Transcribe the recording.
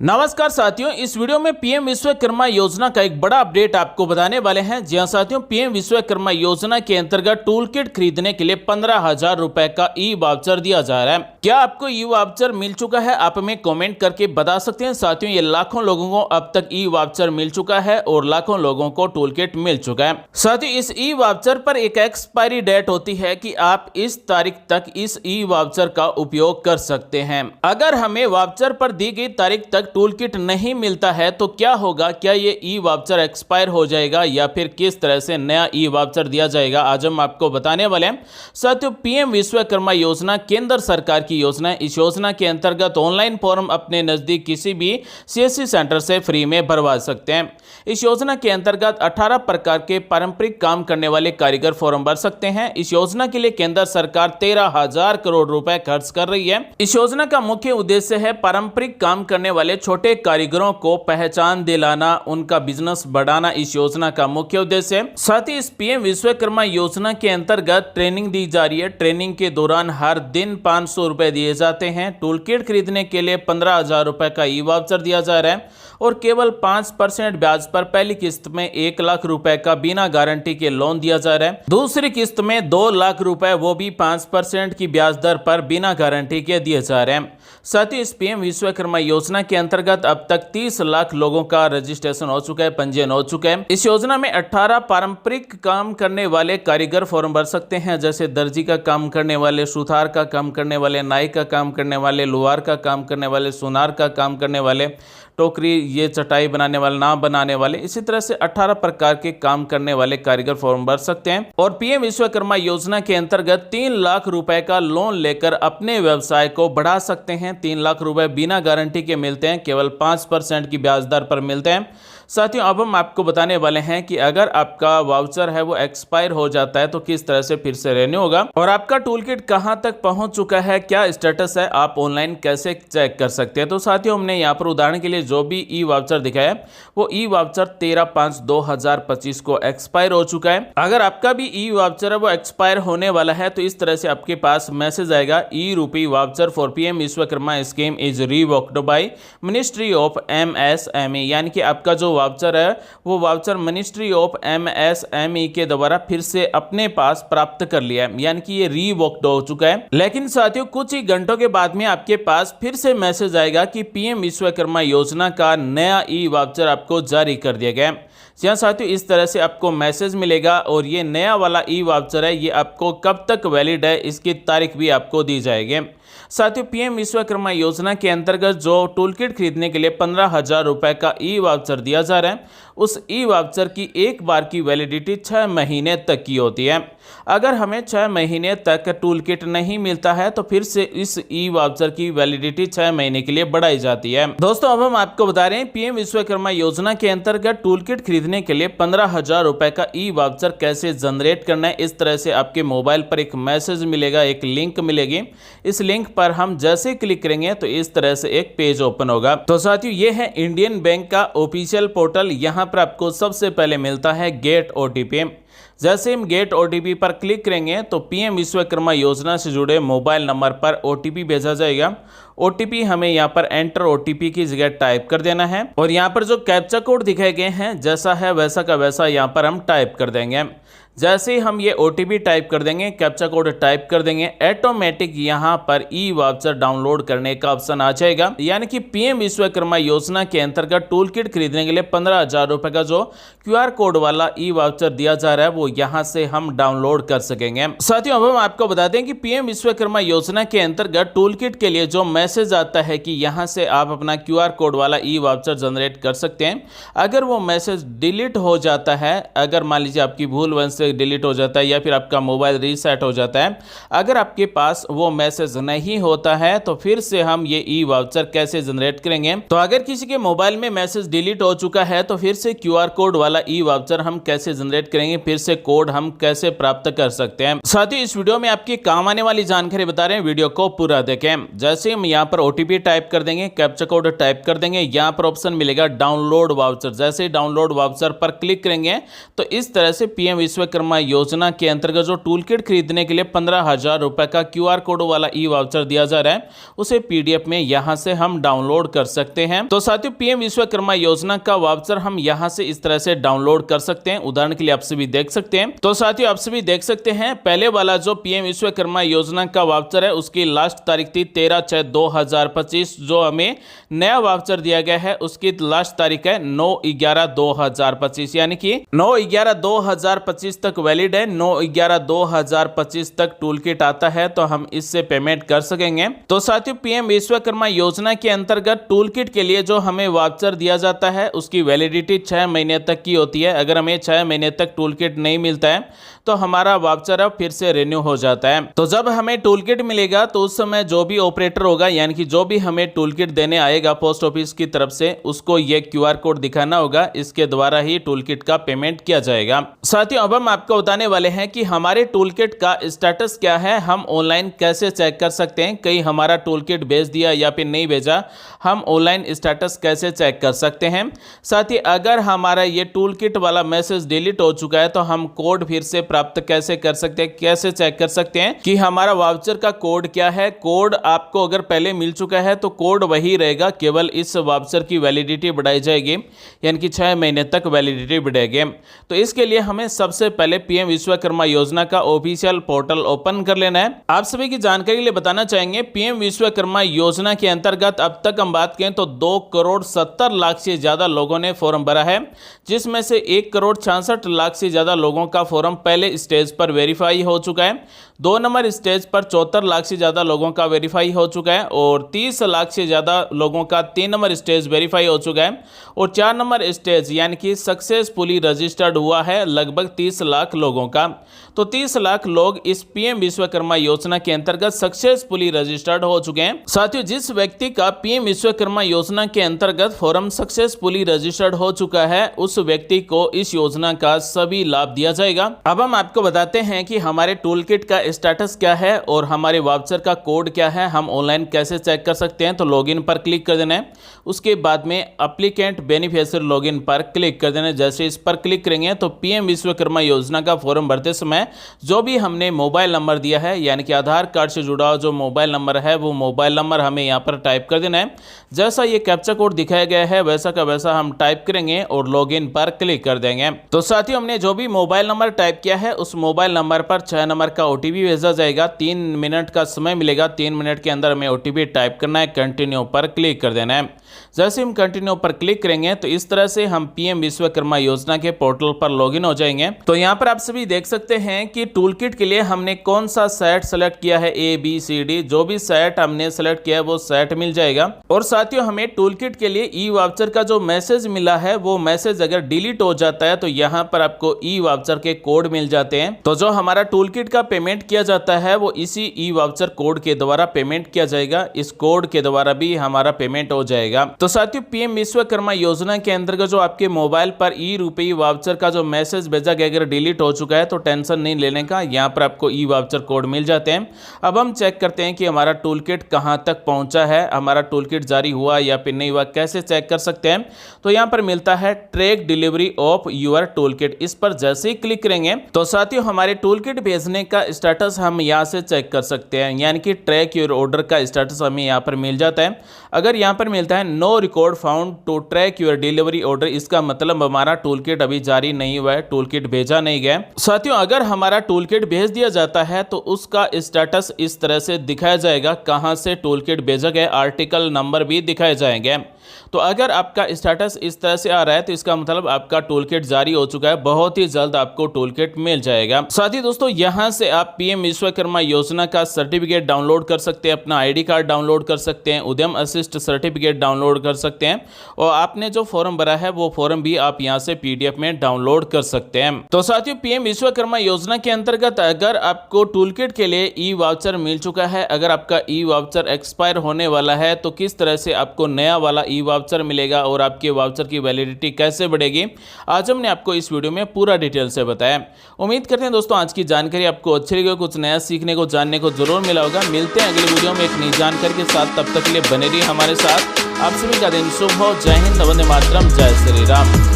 नमस्कार साथियों, इस वीडियो में पीएम विश्वकर्मा योजना का एक बड़ा अपडेट आपको बताने वाले हैं। जी हां साथियों, पीएम विश्वकर्मा योजना के अंतर्गत टूल किट खरीदने के लिए 15,000 रुपए का ई वाउचर दिया जा रहा है। क्या आपको ई वाउचर मिल चुका है? आप हमें कमेंट करके बता सकते हैं। साथियों, ये लाखों लोगों को अब तक ई वाउचर मिल चुका है और लाखों लोगों को टूल किट मिल चुका है। साथियों, इस ई वाउचर पर एक एक्सपायरी डेट होती है कि आप इस तारीख तक इस ई वाउचर का उपयोग कर सकते हैं। अगर हमें वाउचर पर दी गई तारीख तक टूल किट नहीं मिलता है तो क्या होगा? क्या ये ई वाउचर एक्सपायर हो जाएगा या फिर किस तरह से नया ई वाउचर दिया जाएगा? आज हम आपको बताने वाले हैं। साथियों, पीएम विश्वकर्मा योजना केंद्र सरकार की योजना है। इस योजना के अंतर्गत ऑनलाइन फॉर्म अपने नजदीक किसी भी सीएससी सेंटर से फ्री में भरवा सकते हैं। इस योजना के अंतर्गत 18 प्रकार के पारंपरिक काम करने वाले कारीगर फॉर्म भर सकते हैं। इस योजना के लिए केंद्र सरकार 13,000 करोड़ रुपए खर्च कर रही है। इस योजना का मुख्य उद्देश्य है पारंपरिक काम करने वाले छोटे कारीगरों को पहचान दिलाना, उनका बिजनेस बढ़ाना इस योजना का मुख्य उद्देश्य है। साथ ही इस पीएम विश्वकर्मा योजना के अंतर्गत ट्रेनिंग दी जा रही है। ट्रेनिंग के दौरान हर दिन 500 रुपए दिए जाते हैं। टूल किट खरीदने के लिए 15,000 रुपए का ई वाउचर दिया जा रहा है और केवल 5% ब्याज पर पहली किस्त में 1 लाख रुपए का बिना गारंटी के लोन दिया जा रहा है। दूसरी किस्त में 2 लाख रुपए, वो भी 5% की ब्याज दर पर बिना गारंटी के दिए जा रहे हैं। साथ ही इस पीएम विश्वकर्मा योजना के अंतर्गत अब तक 30 लाख लोगों का रजिस्ट्रेशन हो चुका है, पंजीयन हो चुका है। इस योजना में 18 पारंपरिक काम करने वाले कारीगर फॉर्म भर सकते हैं, जैसे दर्जी का काम करने वाले, सुथार का काम करने वाले, नाई का काम करने वाले, लोहार का काम करने वाले, सुनार का काम करने वाले, टोकरी ये चटाई बनाने वाले, नाव बनाने वाले, इसी तरह से 18 प्रकार के काम करने वाले कारीगर फॉर्म भर सकते हैं। और पीएम विश्वकर्मा योजना के अंतर्गत 3 लाख रुपए का लोन लेकर अपने व्यवसाय को बढ़ा सकते हैं। 3 लाख रुपए बिना गारंटी के मिलते हैं, केवल 5% की ब्याज दर पर मिलते हैं। साथियों, अब हम आपको बताने वाले हैं कि अगर आपका वाउचर है वो एक्सपायर हो जाता है तो किस तरह से फिर से रेन्यू होगा और आपका टूल किट कहां तक पहुंच चुका है, क्या स्टेटस है, आप ऑनलाइन कैसे चेक कर सकते हैं। तो साथियों, हमने यहाँ पर उदाहरण के लिए जो भी ई वाउचर दिखाया है वो ई वाउचर 13/5/2025 को एक्सपायर हो चुका है। अगर आपका भी ई वाउचर है वो एक्सपायर होने वाला है तो इस तरह से आपके पास मैसेज आएगा, ई रूपी voucher for PM Vishwakarma scheme is revoked by ministry of MSME. यानी कि आपका जो वाउचर है वो वाउचर मिनिस्ट्री ऑफ एमएसएमई के द्वारा फिर से अपने पास प्राप्त कर लिया है, यानी कि ये रिवोक्ड हो चुका है। लेकिन साथियों, कुछ ही घंटों के बाद में आपके पास फिर से मैसेज आएगा कि पीएम विश्वकर्मा योजना का नया ई वाउचर आपको जारी कर दिया गया है। जी हाँ साथियों, इस तरह से आपको मैसेज मिलेगा और ये नया वाला ई वाउचर है, ये आपको कब तक वैलिड है इसकी तारीख भी आपको दी जाएगी। साथियों, पीएम विश्वकर्मा योजना के अंतर्गत जो टूल किट खरीदने के लिए 15,000 रुपए का ई वाउचर दिया जा रहा है, उस ई वाउचर की एक बार की वैलिडिटी 6 महीने तक की होती है। अगर हमें 6 महीने तक टूल किट नहीं मिलता है तो फिर से इस ई वाउचर की वैलिडिटी 6 महीने के लिए बढ़ाई जाती है। दोस्तों, अब हम आपको बता रहे हैं पीएम विश्वकर्मा योजना के अंतर्गत टूल किट खरीदने के लिए 15,000 रुपए का ई वाउचर कैसे जनरेट करना है। इस तरह से आपके मोबाइल पर एक मैसेज मिलेगा, एक लिंक मिलेगी। इस लिंक पर हम जैसे क्लिक करेंगे तो इस तरह से एक पेज ओपन होगा। तो साथियों, ये है इंडियन बैंक का ऑफिशियल पोर्टल। यहाँ पर आपको सबसे पहले मिलता है गेट ओटीपी। जैसे हम गेट ओटीपी पर क्लिक करेंगे तो पीएम विश्वकर्मा योजना से जुड़े मोबाइल नंबर पर ओटीपी भेजा जाएगा। ओटीपी हमें यहाँ पर एंटर ओटीपी की जगह टाइप कर देना है और यहाँ पर जो कैप्चा कोड दिखाए गए हैं जैसा है वैसा का वैसा यहाँ पर हम टाइप कर देंगे। जैसे ही हम ये ओटीपी टाइप कर देंगे, कैप्चा कोड टाइप कर देंगे, ऑटोमेटिक यहाँ पर ई वाउचर डाउनलोड करने का ऑप्शन आ जाएगा। यानी कि पीएम विश्वकर्मा योजना के अंतर्गत टूल किट खरीदने के लिए 15,000 रुपए का जो क्यूआर कोड वाला ई वाउचर दिया जा रहा है वो यहाँ से हम डाउनलोड कर सकेंगे। साथियों, अब हम आपको बता दें कि पीएम विश्वकर्मा योजना के अंतर्गत टूल किट के लिए जो मैसेज आता है कि यहाँ से आप अपना क्यूआर कोड वाला ई वाउचर जनरेट कर सकते हैं, अगर वो मैसेज डिलीट हो जाता है, अगर मान लीजिए आपकी भूलवश से डिलीट हो जाता है या फिर आपका मोबाइल रीसेट हो जाता है, अगर आपके पास वो मैसेज नहीं होता है तो फिर से हम ये ई वाउचर कैसे जनरेट करेंगे। तो अगर किसी के मोबाइल में मैसेज डिलीट हो चुका है तो फिर से क्यूआर कोड वाला ई वाउचर हम कैसे जनरेट करेंगे, फिर से कोड हम कैसे प्राप्त कर सकते हैं। साथ ही इस वीडियो में आपकी काम आने वाली जानकारी बता रहे हैं, वीडियो को पूरा देखें। जैसे हम यहाँ पर ओटीपी टाइप कर देंगे, कैप्चा कोड टाइप कर देंगे, यहाँ पर ऑप्शन मिलेगा डाउनलोड वाउचर। जैसे डाउनलोड वाउचर पर क्लिक करेंगे तो इस तरह से पीएम विश्वकर्मा विश्वकर्मा योजना के अंतर्गत जो टूल किट खरीदने के लिए 15,000 रुपये का QR कोड वाला ई वाउचर दिया जा रहा है, उसे PDF में यहाँ से हम डाउनलोड कर सकते हैं। तो साथियों, PM विश्वकर्मा योजना का वाउचर हम यहाँ से इस तरह से डाउनलोड कर सकते हैं। उदाहरण के लिए आप सभी देख सकते हैं। तो साथियों, आप सभी देख सकते हैं, पहले वाला जो PM विश्वकर्मा योजना का वाउचर है उसकी लास्ट तारीख थी 13/6/2025। जो हमें नया वाउचर दिया गया है उसकी लास्ट तारीख है 9/11/2025, यानी कि 9/11/2025 तक वैलिड है। 9/11/2025 तक टूल किट आता है तो हम इससे पेमेंट कर सकेंगे। तो साथियों, PM विश्वकर्मा योजना के अंतर्गत टूल किट के लिए जो हमें वाउचर दिया जाता है उसकी वैलिडिटी 6 महीने तक की होती है। अगर हमें 6 महीने तक टूल किट नहीं मिलता है तो हमारा वाउचर अब फिर से रिन्यू हो जाता है। तो जब हमें टूल किट मिलेगा तो उस समय जो भी ऑपरेटर होगा, यानी कि जो भी हमें टूल किट देने आएगा पोस्ट ऑफिस की तरफ से, उसको ये QR कोड दिखाना होगा। इसके द्वारा ही टूल किट का पेमेंट किया जाएगा। साथियों, अब हम आपको बताने वाले हैं कि हमारे टूल किट का स्टेटस क्या है, हम ऑनलाइन कैसे चेक कर सकते हैं। कहीं हमारा टूल किट भेज दिया या फिर नहीं भेजा, हम ऑनलाइन स्टेटस कैसे चेक कर सकते हैं। साथ ही अगर हमारा ये टूल किट वाला मैसेज डिलीट हो चुका है तो हम कोड फिर से प्राप्त कैसे कर सकते हैं, कैसे चेक कर सकते हैं कि हमारा वाउचर का कोड क्या है। कोड आपको अगर पहले मिल चुका है तो कोड वही रहेगा, केवल इस वाउचर की वैलिडिटी बढ़ाई जाएगी, यानी कि 6 महीने तक वैलिडिटी बढ़ेगी। तो इसके लिए हमें सबसे पहले PM विश्वकर्मा योजना का ऑफिशियल पोर्टल ओपन कर लेना है। आप सभी की जानकारी के लिए बताना चाहेंगे, PM विश्वकर्मा योजना के अंतर्गत अब तक हम बात करें तो 2,70,00,000 से ज्यादा लोगों ने फॉर्म भरा है, जिसमें से 1,66,00,000 से ज्यादा लोगों का फॉर्म पहले स्टेज पर वेरीफाई हो चुका है। 2 नंबर स्टेज पर 74,00,000 से ज्यादा लोगों का वेरीफाई हो चुका है और 30,00,000 से ज्यादा लोगों का 3 नंबर स्टेज वेरीफाई हो चुका है और 4 नंबर स्टेज यानी कि सक्सेसफुली रजिस्टर्ड हुआ है लगभग 30,00,000 लोगों का। तो 30,00,000 लोग इस PM विश्वकर्मा योजना के अंतर्गत सक्सेसफुली रजिस्टर्ड हो चुके हैं। साथियों, जिस व्यक्ति का PM विश्वकर्मा योजना के अंतर्गत फॉर्म सक्सेसफुली रजिस्टर्ड हो चुका है उस व्यक्ति को इस योजना का सभी लाभ दिया जाएगा। अब हम आपको बताते हैं कि हमारे टूल किट का स्टेटस क्या है और हमारे वाउचर का कोड क्या है, हम ऑनलाइन कैसे चेक कर सकते हैं। तो लॉगिन पर क्लिक कर देना है, उसके बाद में एप्लीकेंट बेनिफिशियरी लॉगिन पर क्लिक कर देना है। जैसे इस पर क्लिक करेंगे तो PM विश्वकर्मा योजना का फॉर्म भरते समय जो भी हमने मोबाइल नंबर दिया है, यानी कि आधार कार्ड से जुड़ा हुआ जो मोबाइल नंबर है वो मोबाइल नंबर हमें यहाँ पर टाइप कर देना है। जैसा ये कैप्चा कोड दिखाया गया है वैसा का वैसा हम टाइप करेंगे और लॉगिन पर क्लिक कर देंगे। तो साथियों, हमने जो भी मोबाइल नंबर टाइप किया है उस मोबाइल नंबर पर 6 नंबर का OTP भेजा जाएगा। 3 मिनट का समय मिलेगा, 3 मिनट के अंदर हमें OTP टाइप करना है, कंटिन्यू पर क्लिक कर देना है। जैसे हम कंटिन्यू पर क्लिक करेंगे तो इस तरह से हम PM विश्वकर्मा योजना के पोर्टल पर लॉगिन हो जाएंगे। तो यहाँ पर आप सभी देख सकते हैं कि टूल किट के लिए हमने कौन सा सेट सेलेक्ट किया है, ABCD। जो भी सेट हमने सेलेक्ट किया है वो सेट मिल जाएगा। और साथियों, हमें टूल किट के लिए ई वाउचर का जो मैसेज मिला है वो मैसेज अगर डिलीट हो जाता है तो यहाँ पर आपको ई वाउचर के कोड मिल जाते हैं। तो जो हमारा टूल किट का पेमेंट किया जाता है वो इसी ई वाउचर कोड के द्वारा पेमेंट किया जाएगा। इस कोड के द्वारा भी हमारा पेमेंट हो जाएगा। तो साथियों, PM विश्वकर्मा योजना के अंतर्गत जो आपके मोबाइल पर ₹E वाउचर का जो मैसेज भेजा गया अगर डिलीट हो चुका है तो टेंशन नहीं लेने का, यहाँ पर आपको ई वाउचर कोड मिल जाते हैं। अब हम चेक करते हैं कि हमारा टूल किट कहाँ तक पहुंचा है, हमारा टूल किट जारी हुआ या फिर नहीं हुआ, कैसे चेक कर सकते हैं। तो यहाँ पर मिलता है track delivery of your tool kit. इस पर जैसे ही क्लिक करेंगे तो साथियों हमारे टूल किट भेजने का स्टेटस हम यहाँ से चेक कर सकते हैं, यानी कि ट्रैक योर ऑर्डर का स्टेटस हमें यहाँ पर मिल जाता है। अगर यहाँ पर मिलता है no record found to track your delivery order, इसका मतलब हमारा टूल किट अभी जारी नहीं हुआ है, टूल किट भेजा नहीं गया। साथियों, अगर हमारा टूल किट भेज दिया जाता है तो उसका स्टेटस इस तरह से दिखाया जाएगा, कहां से टूल किट भेजा गया, आर्टिकल नंबर भी दिखाए जाएंगे। तो अगर आपका स्टेटस इस तरह से आ रहा है तो इसका मतलब आपका टूल किट जारी हो चुका है, बहुत ही जल्द आपको टूल किट मिल जाएगा। साथ ही दोस्तों, यहां से आप PM विश्वकर्मा योजना का सर्टिफिकेट डाउनलोड कर सकते हैं, अपना ID कार्ड डाउनलोड कर सकते हैं, उद्यम असिस्ट सर्टिफिकेट डाउनलोड कर सकते हैं और आपने जो फॉर्म भरा है वो फॉर्म भी आप यहां से PDF में डाउनलोड कर सकते हैं। तो साथियों, PM विश्वकर्मा योजना के अंतर्गत अगर आपको टूल किट के लिए ई वाउचर मिल चुका है, अगर आपका ई वाउचर एक्सपायर होने वाला है तो किस तरह से आपको नया वाला ई वाउचर मिलेगा और आपके वाउचर की वैलिडिटी कैसे बढ़ेगी, आज हमने आपको इस वीडियो में पूरा डिटेल से बताया। उम्मीद करते हैं दोस्तों आज की जानकारी आपको अच्छी लगी, कुछ नया सीखने को जानने को जरूर मिला होगा। मिलते हैं अगले वीडियो में एक नई जानकारी के साथ, तब तक के लिए बने रहिए हमारे साथ। आप सभी का दिन शुभ हो। जय हिंद, वंदे मातरम, जय श्री राम।